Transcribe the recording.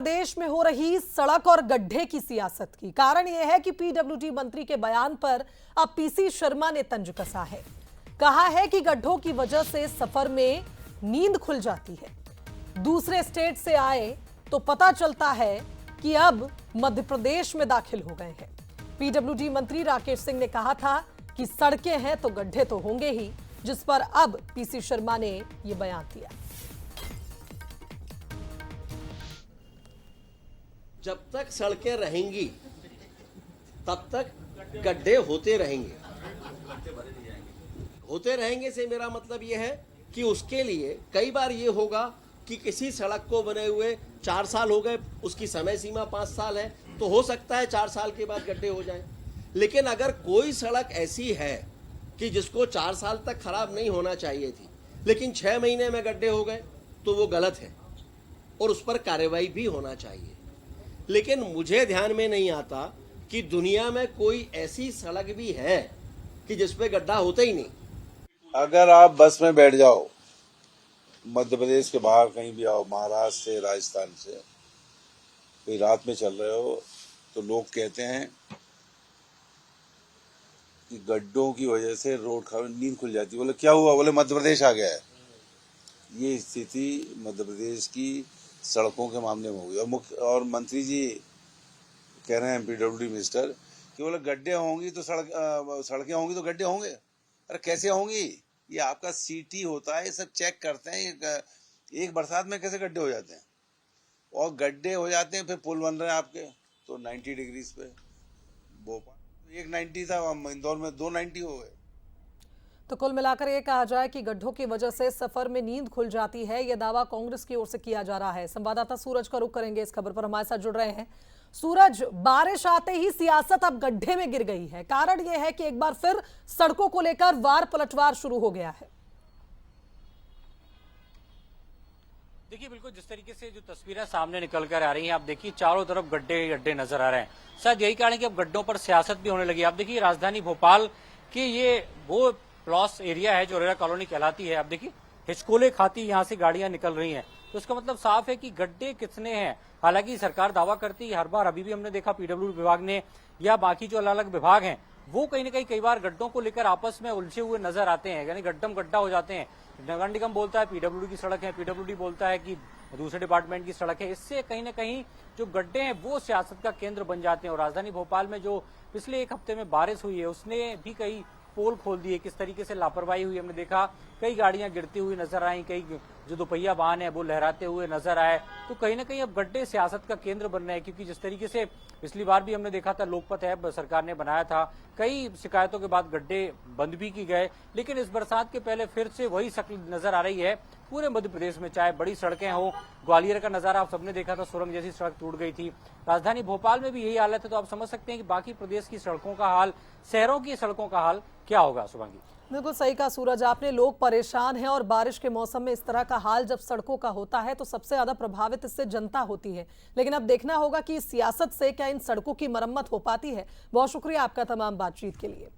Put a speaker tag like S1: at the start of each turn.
S1: देश में हो रही सड़क और गड्ढे की सियासत की कारण यह है कि पीडब्ल्यूडी मंत्री के बयान पर अब पीसी शर्मा ने तंज कसा है। कहा है कि गड्ढों की वजह से सफर में नींद खुल जाती है। दूसरे स्टेट से आए तो पता चलता है कि अब मध्य प्रदेश में दाखिल हो गए हैं। पीडब्ल्यूडी मंत्री राकेश सिंह ने कहा था कि सड़कें हैं तो गड्ढे तो होंगे ही, जिस पर अब पीसी शर्मा ने यह बयान दिया।
S2: जब तक सड़कें रहेंगी तब तक गड्ढे होते रहेंगे से मेरा मतलब यह है कि उसके लिए कई बार ये होगा कि किसी सड़क को बने हुए 4 साल हो गए, उसकी समय सीमा 5 साल है, तो हो सकता है 4 साल के बाद गड्ढे हो जाएं। लेकिन अगर कोई सड़क ऐसी है कि जिसको 4 साल तक खराब नहीं होना चाहिए थी लेकिन 6 महीने में गड्ढे हो गए तो वो गलत है और उस पर कार्रवाई भी होना चाहिए। लेकिन मुझे ध्यान में नहीं आता कि दुनिया में कोई ऐसी सड़क भी है कि जिसपे गड्ढा होता ही नहीं।
S3: अगर आप बस में बैठ जाओ, मध्य प्रदेश के बाहर कहीं भी आओ, महाराष्ट्र से, राजस्थान से, कोई रात में चल रहे हो तो लोग कहते हैं कि गड्ढों की वजह से रोड नींद खुल जाती है। बोले क्या हुआ? बोले मध्य प्रदेश आ गया है। ये स्थिति मध्य प्रदेश की सड़कों के मामले में हुई और मंत्री जी कह रहे हैं पीडब्ल्यूडी मिनिस्टर कि बोले गड्ढे होंगी तो सड़कें होंगी तो गड्ढे होंगे। अरे कैसे होंगी? ये आपका सीटी होता है, ये सब चेक करते हैं। एक बरसात में कैसे गड्ढे हो जाते हैं? और गड्ढे हो जाते हैं, फिर पुल बन रहे हैं आपके तो 90 डिग्री पे। भोपाल 190 था, इंदौर में 290 हो गए।
S1: तो कुल मिलाकर यह कहा जाए कि गड्ढों की वजह से सफर में नींद खुल जाती है, यह दावा कांग्रेस की ओर से किया जा रहा है। संवाददाता सूरज का रुख करेंगे, इस खबर पर हमारे साथ जुड़ रहे हैं। सूरज, बारिश आते ही सियासत अब गड्ढे में गिर गई है। कारण यह है कि एक बार फिर सड़कों को लेकर वार पलटवार शुरू हो गया है।
S4: देखिए, बिल्कुल जिस तरीके से जो तस्वीरें सामने निकल कर आ रही हैं, आप देखिए चारों तरफ गड्ढे गड्ढे नजर आ रहे हैं। शायद यही कारण है कि अब गड्ढों पर सियासत भी होने लगी। आप देखिए राजधानी भोपाल की ये वो प्लॉस एरिया है जो रेरा कॉलोनी कहलाती है। आप देखिए हिचकोले खाती यहाँ से गाड़ियां निकल रही हैं, तो इसका मतलब साफ है कि गड्ढे कितने हैं। हालांकि सरकार दावा करती है हर बार, अभी भी हमने देखा पीडब्ल्यूडी विभाग ने या बाकी जो अलग अलग विभाग हैं वो कहीं न कई बार गड्ढों को लेकर आपस में उलझे हुए नजर आते हैं, यानी गड्ढम गड्ढा हो जाते हैं। नगर निगम बोलता है पीडब्ल्यूडी की सड़क है, पीडब्ल्यूडी बोलता है कि दूसरे डिपार्टमेंट की सड़क है। इससे कहीं न कहीं जो गड्ढे हैं वो सियासत का केंद्र बन जाते हैं। और राजधानी भोपाल में जो पिछले 1 हफ्ते में बारिश हुई है उसने भी कई पोल खोल दिए। किस तरीके से लापरवाही हुई हमने देखा, कई गाड़ियां गिरती हुई नजर आई, कई जो दोपहिया वाहन है वो लहराते हुए नजर आए। तो कहीं ना कहीं अब गड्ढे सियासत का केंद्र बन रहे हैं, क्योंकि जिस तरीके से पिछली बार भी हमने देखा था लोकपथ ऐप सरकार ने बनाया था, कई शिकायतों के बाद गड्ढे बंद भी की गए, लेकिन इस बरसात के पहले फिर से वही शक्ल नजर आ रही है पूरे मध्य प्रदेश में। चाहे बड़ी सड़कें हो, ग्वालियर का नजारा आप सबने देखा था, सुरंग जैसी सड़क टूट गई थी। राजधानी भोपाल में भी यही हालत है, तो आप समझ सकते हैं कि बाकी प्रदेश की सड़कों का हाल, शहरों की सड़कों का हाल क्या होगा। शुभांगी,
S1: बिल्कुल सही कहा सूरज आपने। लोग परेशान हैं और बारिश के मौसम में इस तरह का हाल जब सड़कों का होता है तो सबसे ज्यादा प्रभावित इससे जनता होती है। लेकिन अब देखना होगा कि इस सियासत से क्या इन सड़कों की मरम्मत हो पाती है। बहुत शुक्रिया आपका तमाम बातचीत के लिए।